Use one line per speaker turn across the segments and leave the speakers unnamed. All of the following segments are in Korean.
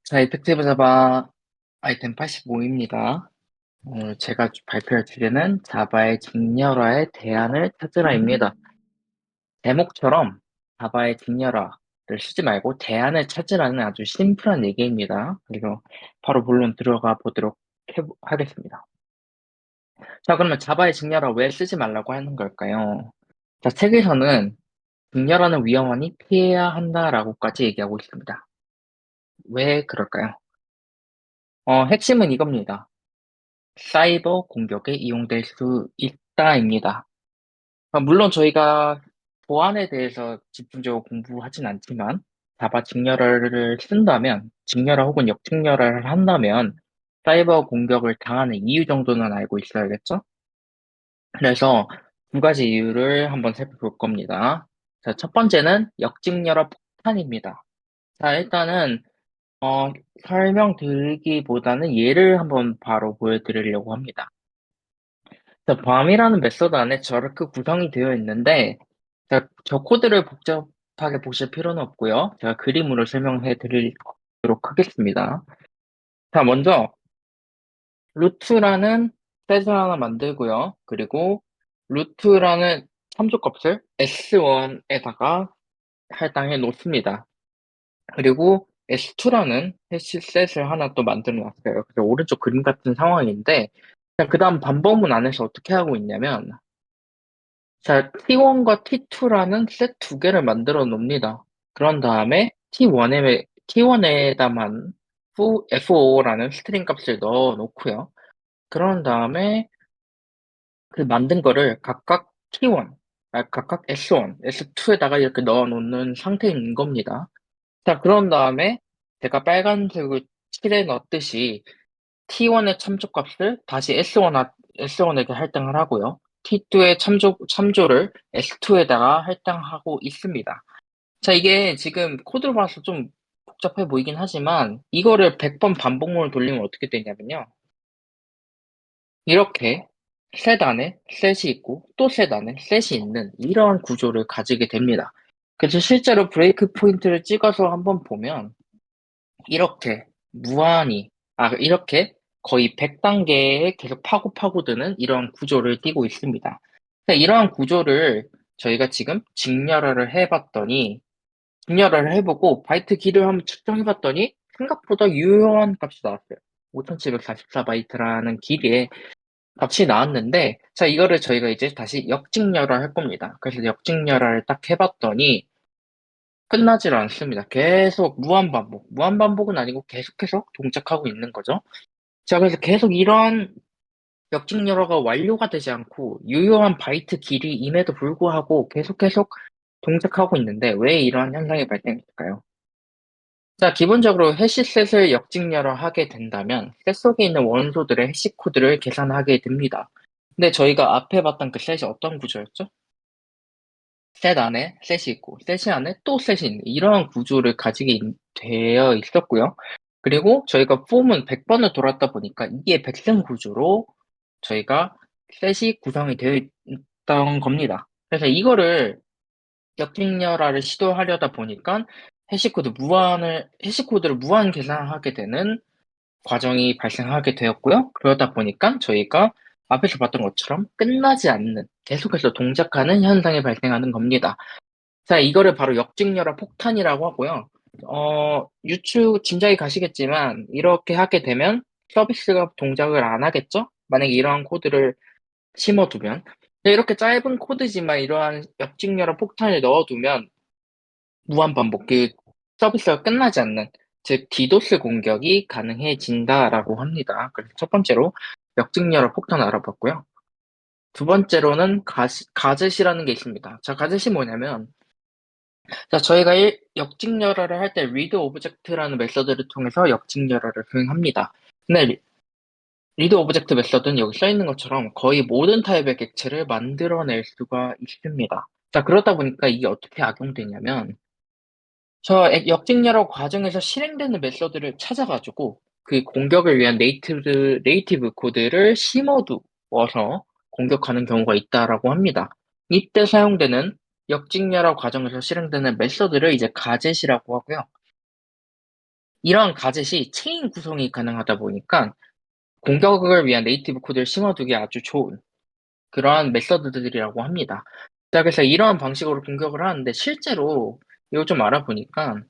자, 이펙티브 자바 아이템 85입니다. 오늘 제가 발표할 주제는 자바의 직렬화의 대안을 찾으라입니다. 제목처럼 자바의 직렬화를 쓰지 말고 대안을 찾으라는 아주 심플한 얘기입니다. 그래서 바로 본론 들어가 보도록 하겠습니다. 자, 그러면 자바의 직렬화 왜 쓰지 말라고 하는 걸까요? 자, 책에서는 직렬화는 위험하니 피해야 한다라고까지 얘기하고 있습니다. 왜 그럴까요? 핵심은 이겁니다. 사이버 공격에 이용될 수 있다입니다. 물론 저희가 보안에 대해서 집중적으로 공부하진 않지만 자바 직렬화를 쓴다면, 직렬화 혹은 역직렬화를 한다면 사이버 공격을 당하는 이유 정도는 알고 있어야겠죠? 그래서 두 가지 이유를 한번 살펴볼 겁니다. 자, 첫 번째는 역직렬화 폭탄입니다. 자, 일단은 어, 설명드리기보다는 예를 한번 바로 보여드리려고 합니다. 자, 밤이라는 메소드 안에 저렇게 구성이 되어 있는데, 자, 저 코드를 복잡하게 보실 필요는 없고요. 제가 그림으로 설명해 드리도록 하겠습니다. 자, 먼저 루트라는 셋을 하나 만들고요. 그리고 루트라는 참조값을 S1에다가 할당해 놓습니다. 그리고 S2라는 해시 셋을 하나 또 만들어 놨어요. 그래서 오른쪽 그림 같은 상황인데, 그 다음 반복문 안에서 어떻게 하고 있냐면, 자, T1과 T2라는 셋 두 개를 만들어 놓습니다. 그런 다음에 T1에다만 FO라는 스트링 값을 넣어 놓고요. 그런 다음에 그 만든 거를 각각 T1, 각각 S1, S2에다가 이렇게 넣어 놓는 상태인 겁니다. 자, 그런 다음에 제가 빨간색을 칠해 넣었듯이 T1의 참조값을 다시 S1에게 할당을 하고요. T2의 참조를 S2에다가 할당하고 있습니다. 자, 이게 지금 코드로 봐서 좀 복잡해 보이긴 하지만 이거를 100번 반복문을 돌리면 어떻게 되냐면요. 이렇게 셋 안에 셋이 있고 또 셋 안에 셋이 있는 이러한 구조를 가지게 됩니다. 그래서 실제로 브레이크 포인트를 찍어서 한번 보면 이렇게 무한히, 이렇게 거의 100단계에 계속 파고드는 이러한 구조를 띠고 있습니다. 이러한 구조를 저희가 지금 직렬화를 해보고 바이트 길을 한번 측정해봤더니 생각보다 유효한 값이 나왔어요. 5744바이트라는 길이에 값이 나왔는데, 자, 이거를 저희가 이제 다시 역직렬화 할 겁니다. 그래서 역직렬화를 딱 해봤더니 끝나질 않습니다. 계속 무한반복은 아니고 계속해서 동작하고 있는 거죠. 자, 그래서 계속 이런 역직렬화가 완료가 되지 않고 유효한 바이트 길이임에도 불구하고 계속 동작하고 있는데 왜 이러한 현상이 발생했을까요? 자, 기본적으로 해시셋을 역직렬화 하게 된다면 셋 속에 있는 원소들의 해시 코드를 계산하게 됩니다. 근데 저희가 앞에 봤던 그 셋이 어떤 구조였죠? 셋 안에 셋이 있고 셋이 안에 또 셋이 있는 이러한 구조를 가지게 되어 있었고요. 그리고 저희가 폼은 100번을 돌았다 보니까 이게 백승 구조로 저희가 셋이 구성이 되어 있던 겁니다. 그래서 이거를 역직렬화를 시도하려다 보니까 해시코드를 무한 계산하게 되는 과정이 발생하게 되었고요. 그러다 보니까 저희가 앞에서 봤던 것처럼 끝나지 않는, 계속해서 동작하는 현상이 발생하는 겁니다. 자, 이거를 바로 역직렬화 폭탄이라고 하고요. 짐작이 가시겠지만, 이렇게 하게 되면 서비스가 동작을 안 하겠죠? 만약에 이러한 코드를 심어두면. 이렇게 짧은 코드지만 이러한 역직렬화 폭탄을 넣어두면 무한반복, 서비스가 끝나지 않는, 즉, 디도스 공격이 가능해진다라고 합니다. 그래서 첫 번째로 역직렬화 폭탄 알아봤고요. 두 번째로는 가젯이라는 게 있습니다. 자, 가젯이 뭐냐면, 자, 저희가 역직렬화를 할 때 read 오브젝트라는 메서드를 통해서 역직렬화를 수행합니다. 근데 리드 오브젝트 메서드는 여기 써 있는 것처럼 거의 모든 타입의 객체를 만들어낼 수가 있습니다. 자, 그러다 보니까 이게 어떻게 악용되냐면, 역직렬화 과정에서 실행되는 메서드를 찾아가지고 그 공격을 위한 네이티브 코드를 심어두어서 공격하는 경우가 있다라고 합니다. 이때 사용되는 역직렬화 과정에서 실행되는 메서드를 이제 가젯이라고 하고요. 이러한 가젯이 체인 구성이 가능하다 보니까 공격을 위한 네이티브 코드를 심어두기 아주 좋은 그러한 메서드들이라고 합니다. 자, 그래서 이러한 방식으로 공격을 하는데 실제로 이거 좀 알아보니까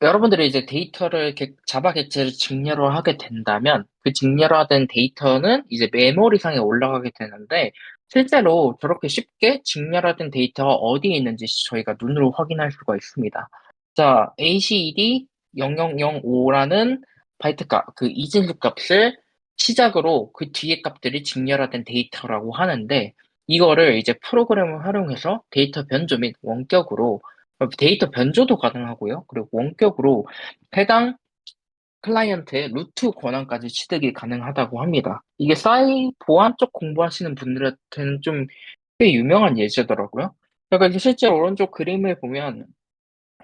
여러분들이 이제 데이터를 자바 객체를 직렬화 하게 된다면 그 직렬화된 데이터는 이제 메모리상에 올라가게 되는데 실제로 저렇게 쉽게 직렬화된 데이터가 어디에 있는지 저희가 눈으로 확인할 수가 있습니다. 자, ACD 0005라는 바이트 값, 그 이진수 값을 시작으로 그 뒤에 값들이 직렬화된 데이터라고 하는데 이거를 이제 프로그램을 활용해서 데이터 변조 및 원격으로 데이터 변조도 가능하고요. 그리고 원격으로 해당 클라이언트의 루트 권한까지 취득이 가능하다고 합니다. 이게 보안 쪽 공부하시는 분들한테는 좀 꽤 유명한 예제더라고요. 그러니까 실제로 오른쪽 그림을 보면,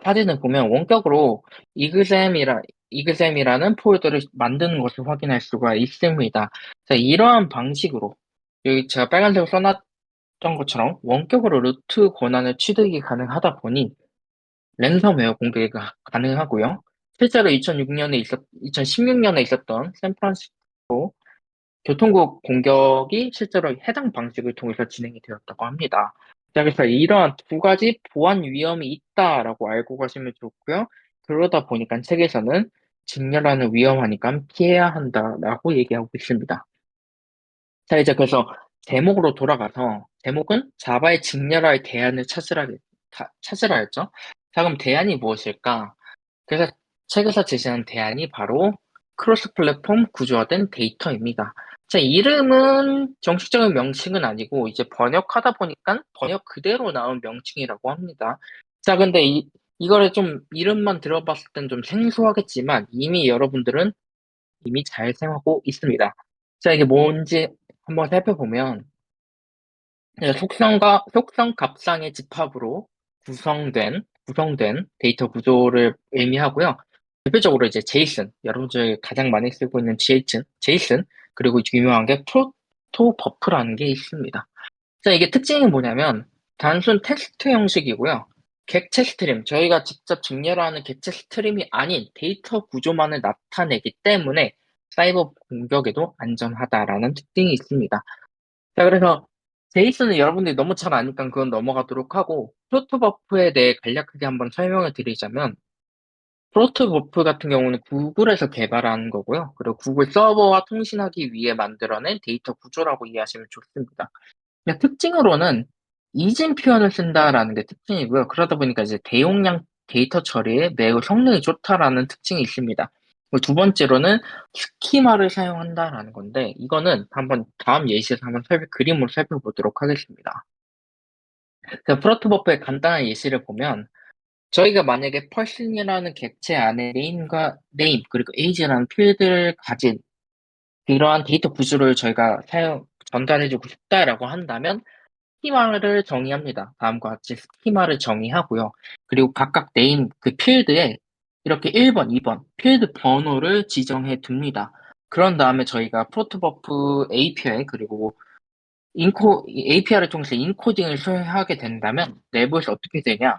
사진을 보면 원격으로 이그셈이라는 폴더를 만드는 것을 확인할 수가 있습니다. 자, 이러한 방식으로, 여기 제가 빨간색으로 써놨던 것처럼 원격으로 루트 권한을 취득이 가능하다 보니 랜섬웨어 공격이 가능하고요. 실제로 2016년에 있었던 샌프란시스코 교통국 공격이 실제로 해당 방식을 통해서 진행이 되었다고 합니다. 자, 그래서 이러한 두 가지 보안 위험이 있다라고 알고 가시면 좋고요. 그러다 보니까 책에서는 직렬하는 위험하니까 피해야 한다라고 얘기하고 있습니다. 자, 이제 그래서 제목으로 돌아가서 제목은 자바의 직렬화의 대안을 찾으라였죠. 자, 그럼 대안이 무엇일까? 그래서 책에서 제시한 대안이 바로 크로스 플랫폼 구조화된 데이터입니다. 자, 이름은 정식적인 명칭은 아니고 이제 번역하다 보니까 번역 그대로 나온 명칭이라고 합니다. 자, 근데 이거를 좀 이름만 들어봤을 땐 좀 생소하겠지만 이미 여러분들은 이미 잘 사용하고 있습니다. 자, 이게 뭔지 한번 살펴보면 속성 값상의 집합으로 구성된 데이터 구조를 의미하고요. 대표적으로 이제 제이슨, 여러분들이 가장 많이 쓰고 있는 제이슨, 그리고 유명한 게 프로토 버프라는 게 있습니다. 자, 이게 특징이 뭐냐면 단순 텍스트 형식이고요. 객체 스트림, 저희가 직접 직렬화하는 객체 스트림이 아닌 데이터 구조만을 나타내기 때문에 사이버 공격에도 안전하다라는 특징이 있습니다. 자, 그래서 제이슨은 여러분들이 너무 잘 아니까 그건 넘어가도록 하고 프로토버프에 대해 간략하게 한번 설명을 드리자면 프로토버프 같은 경우는 구글에서 개발한 거고요. 그리고 구글 서버와 통신하기 위해 만들어낸 데이터 구조라고 이해하시면 좋습니다. 그냥 특징으로는 이진 표현을 쓴다라는 게 특징이고요. 그러다 보니까 이제 대용량 데이터 처리에 매우 성능이 좋다라는 특징이 있습니다. 그리고 두 번째로는 스키마를 사용한다라는 건데, 이거는 한번 다음 예시에서 한번 그림으로 살펴보도록 하겠습니다. 프로토버프의 간단한 예시를 보면, 저희가 만약에 펄슨이라는 객체 안에 그리고 에이지라는 필드를 가진 그러한 데이터 구조를 저희가 전달해주고 싶다라고 한다면, 스키마를 정의합니다. 다음과 같이 스키마를 정의하고요. 그리고 각각 그 필드에 이렇게 1번, 2번 필드 번호를 지정해 둡니다. 그런 다음에 저희가 프로토버프 API 그리고 API를 통해서 인코딩을 수행하게 된다면 내부에서 어떻게 되냐?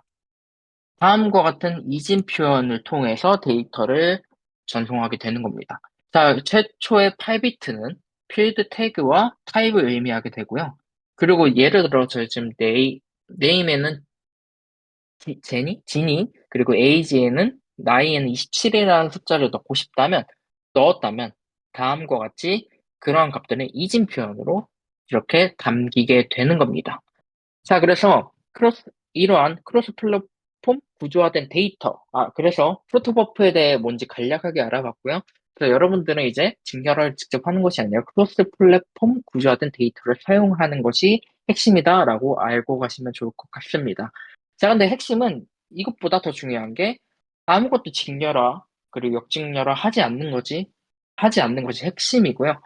다음과 같은 이진 표현을 통해서 데이터를 전송하게 되는 겁니다. 자, 최초의 8비트는 필드 태그와 타입을 의미하게 되고요. 그리고 예를 들어 저희 지금 네임에는 지니, 그리고 에이지에는 나이에는 27이라는 숫자를 넣었다면 다음과 같이 그러한 값들은 이진 표현으로 이렇게 담기게 되는 겁니다. 자, 그래서 이러한 크로스 플랫폼 구조화된 데이터. 그래서 프로토버프에 대해 뭔지 간략하게 알아봤고요. 그래서 여러분들은 이제 직결을 직접 하는 것이 아니라 크로스 플랫폼 구조화된 데이터를 사용하는 것이 핵심이다라고 알고 가시면 좋을 것 같습니다. 자, 근데 핵심은 이것보다 더 중요한 게 아무것도 직렬화, 그리고 역직렬화 하지 않는 것이 핵심이고요.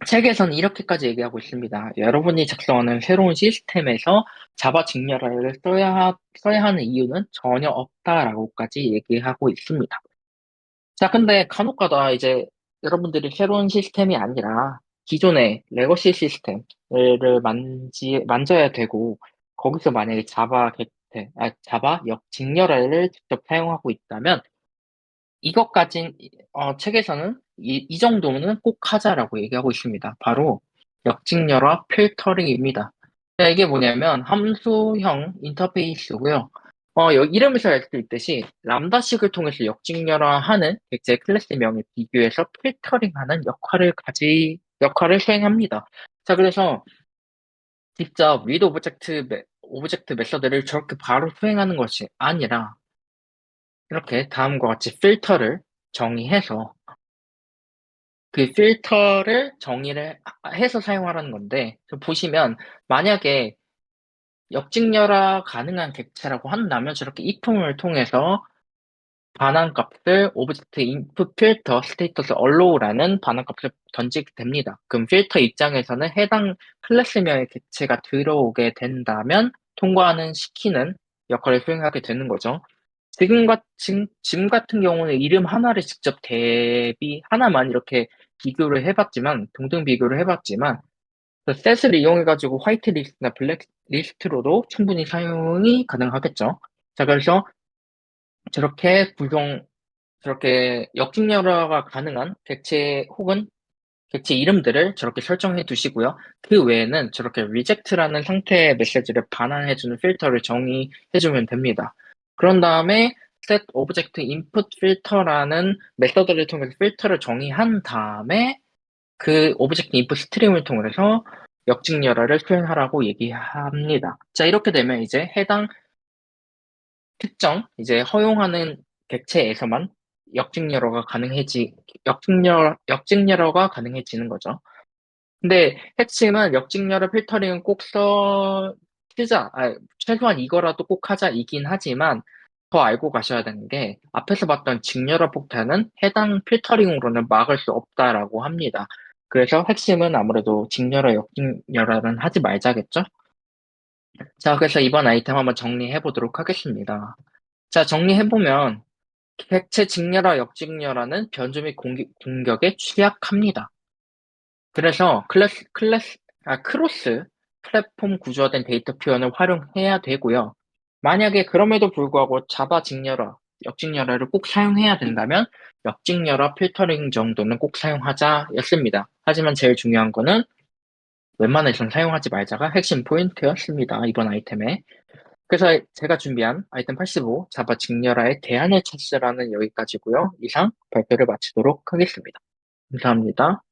책에서는 이렇게까지 얘기하고 있습니다. 여러분이 작성하는 새로운 시스템에서 자바 직렬화를 써야 하는 이유는 전혀 없다라고까지 얘기하고 있습니다. 자, 근데 간혹가다 이제 여러분들이 새로운 시스템이 아니라 기존의 레거시 시스템을 만져야 되고 거기서 만약에 자바 역직렬화를 직접 사용하고 있다면 이것까진 책에서는 이 정도는 꼭 하자라고 얘기하고 있습니다. 바로 역직렬화 필터링입니다. 자, 이게 뭐냐면 함수형 인터페이스고요. 이름에서 알 수 있듯이 람다식을 통해서 역직렬화하는 객체 클래스명에 비교해서 필터링하는 역할을 수행합니다. 자, 그래서 직접 리드 오브젝트 메서드를 저렇게 바로 수행하는 것이 아니라 이렇게 다음과 같이 필터를 정의해서 그 필터를 정의를 해서 사용하라는 건데, 보시면 만약에 역직렬화 가능한 객체라고 한다면 저렇게 이품을 통해서 반환값을 오브젝트 input 필터 스테이터스 allow라는 반환값을 던지게 됩니다. 그럼 필터 입장에서는 해당 클래스명의 객체가 들어오게 된다면 통과하는 시키는 역할을 수행하게 되는 거죠. 지금 같은 경우는 이름 하나를 직접 하나만 이렇게 동등 비교를 해봤지만, 그 셋을 이용해가지고 화이트 리스트나 블랙 리스트로도 충분히 사용이 가능하겠죠. 자, 그래서 저렇게 저렇게 역직렬화가 가능한 객체 혹은 객체 이름들을 저렇게 설정해 두시고요. 그 외에는 저렇게 reject라는 상태의 메시지를 반환해주는 필터를 정의해 주면 됩니다. 그런 다음에 set object input filter라는 메서드를 통해서 필터를 정의한 다음에 그 오브젝트 인풋 스트림을 통해서 역직렬화를 수행하라고 얘기합니다. 자, 이렇게 되면 이제 해당 특정 이제 허용하는 객체에서만 역직렬화가 가능해지 역직렬화가 가능해지는 거죠. 근데 핵심은 역직렬화 필터링은 최소한 이거라도 꼭 하자이긴 하지만 더 알고 가셔야 되는 게 앞에서 봤던 직렬화 폭탄은 해당 필터링으로는 막을 수 없다라고 합니다. 그래서 핵심은 아무래도 직렬화, 역직렬화는 하지 말자겠죠? 자, 그래서 이번 아이템 한번 정리해 보도록 하겠습니다. 자, 정리해보면 객체 직렬화, 역직렬화는 변조 및 공격에 취약합니다. 그래서 크로스 플랫폼 구조화된 데이터 표현을 활용해야 되고요. 만약에 그럼에도 불구하고 자바 직렬화, 역직렬화를 꼭 사용해야 된다면 역직렬화 필터링 정도는 꼭 사용하자 였습니다. 하지만 제일 중요한 거는 웬만해선 사용하지 말자가 핵심 포인트였습니다. 이번 아이템에. 그래서 제가 준비한 아이템 85, 자바 직렬화의 대안을 찾으라는 여기까지고요. 이상 발표를 마치도록 하겠습니다. 감사합니다.